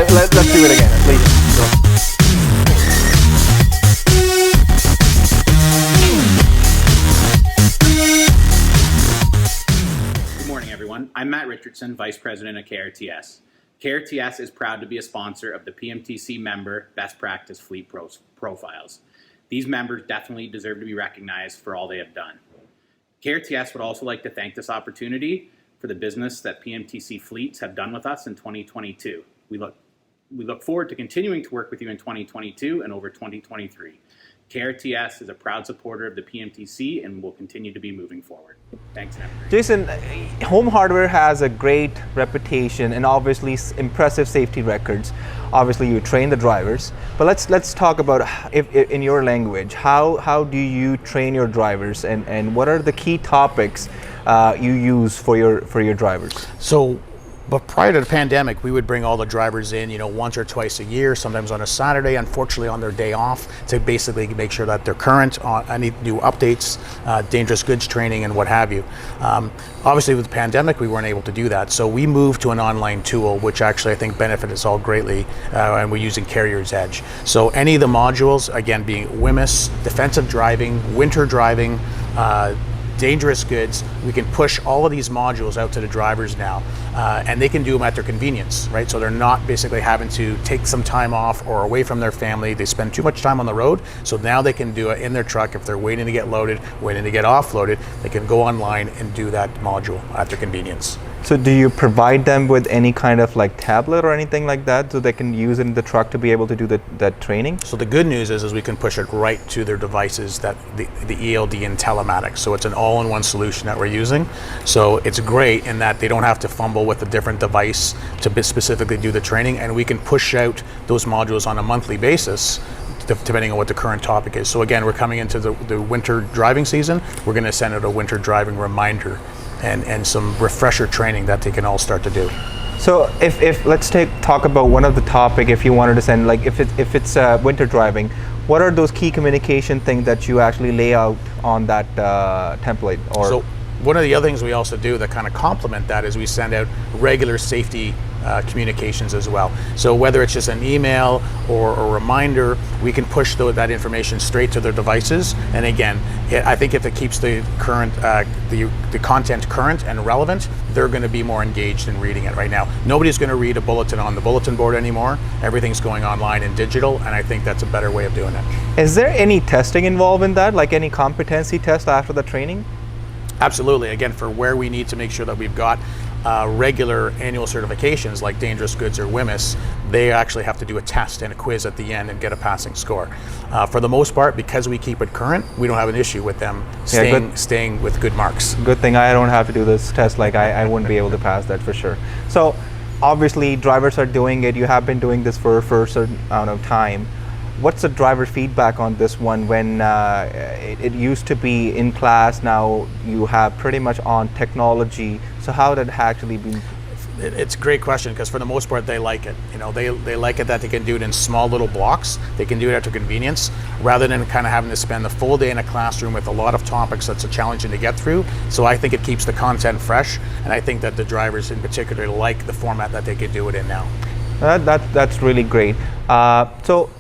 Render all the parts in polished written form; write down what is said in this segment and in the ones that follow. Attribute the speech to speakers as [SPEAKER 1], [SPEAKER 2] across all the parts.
[SPEAKER 1] let's do it again, please.
[SPEAKER 2] Good morning, everyone. I'm Matt Richardson, Vice President of KRTS. KRTS is proud to be a sponsor of the PMTC member Best Practice Fleet Profiles. These members definitely deserve to be recognized for all they have done. KRTS would also like to thank this opportunity for the business that PMTC fleets have done with us in 2022. We look forward to continuing to work with you in 2022 and over 2023. KRTS is a proud supporter of the PMTC and will continue to be moving forward. Thanks, and have a great day.
[SPEAKER 1] Jason, Home Hardware has a great reputation and obviously impressive safety records. Obviously, you train the drivers, but let's talk about, if in your language, how do you train your drivers, and what are the key topics you use for your drivers?
[SPEAKER 3] But prior to the pandemic, we would bring all the drivers in, once or twice a year, sometimes on a Saturday, unfortunately on their day off, to basically make sure that they're current on any new updates, dangerous goods training, and what have you. Obviously, with the pandemic, we weren't able to do that. So we moved to an online tool, which actually I think benefits us all greatly, and we're using Carrier's Edge. So any of the modules, again, being WMIS, defensive driving, winter driving, dangerous goods, we can push all of these modules out to the drivers now, and they can do them at their convenience, right? So they're not basically having to take some time off or away from their family. They spend too much time on the road, so now they can do it in their truck. If they're waiting to get loaded, waiting to get offloaded, they can go online and do that module at their convenience.
[SPEAKER 1] So do you provide them with any kind of like tablet or anything like that so they can use it in the truck to be able to do that training?
[SPEAKER 3] So the good news is we can push it right to their devices, that the ELD and telematics. So it's an all-in-one solution that we're using. So it's great in that they don't have to fumble with a different device to specifically do the training, and we can push out those modules on a monthly basis depending on what the current topic is. So again, we're coming into the winter driving season. We're going to send out a winter driving reminder and some refresher training that they can all start to do.
[SPEAKER 1] So if let's talk about one of the topic, if you wanted to send, like if it's winter driving, what are those key communication things that you actually lay out on that template? Or
[SPEAKER 3] so one of the other things we also do that kind of complement that is we send out regular safety communications as well. So whether it's just an email or a reminder, we can push that information straight to their devices. And again, I think if it keeps the current the content current and relevant, they're going to be more engaged in reading it. Right now, nobody's going to read a bulletin on the bulletin board anymore. Everything's going online and digital, and I think that's a better way of doing it.
[SPEAKER 1] Is there any testing involved in that, like any competency test after the training?
[SPEAKER 3] Absolutely. Again, for where we need to make sure that we've got regular annual certifications like dangerous goods or WMIS, they actually have to do a test and a quiz at the end and get a passing score. For the most part, because we keep it current, we don't have an issue with them staying with good marks.
[SPEAKER 1] Good thing I don't have to do this test, like I wouldn't be able to pass that for sure. So obviously drivers are doing it, you have been doing this for a certain amount of time. What's the driver feedback on this one when it used to be in class, now you have pretty much on technology, so how did it actually be?
[SPEAKER 3] It's a great question, because for the most part they like it. They like it that they can do it in small little blocks. They can do it at their convenience rather than kind of having to spend the full day in a classroom with a lot of topics that's challenging to get through. So I think it keeps the content fresh, and I think that the drivers in particular like the format that they can do it in now.
[SPEAKER 1] That's really great. So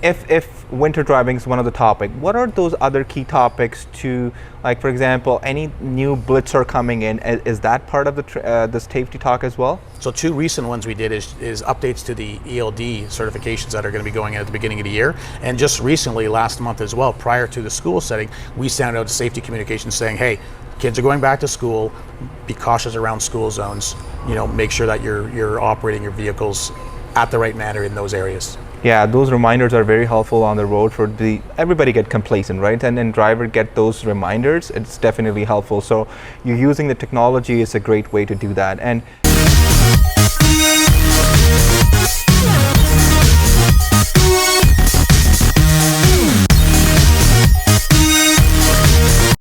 [SPEAKER 1] if winter driving is one of the topic, what are those other key topics to, like for example, any new blitzer coming in, is that part of the safety talk as well?
[SPEAKER 3] So two recent ones we did is updates to the ELD certifications that are going to be going in at the beginning of the year, and just recently last month as well, prior to the school setting, we sent out a safety communication saying, hey, kids are going back to school, be cautious around school zones, make sure that you're operating your vehicles at the right manner in those areas.
[SPEAKER 1] Yeah, those reminders are very helpful on the road for everybody get complacent, right? And then driver get those reminders, it's definitely helpful. So you're using the technology is a great way to do that. And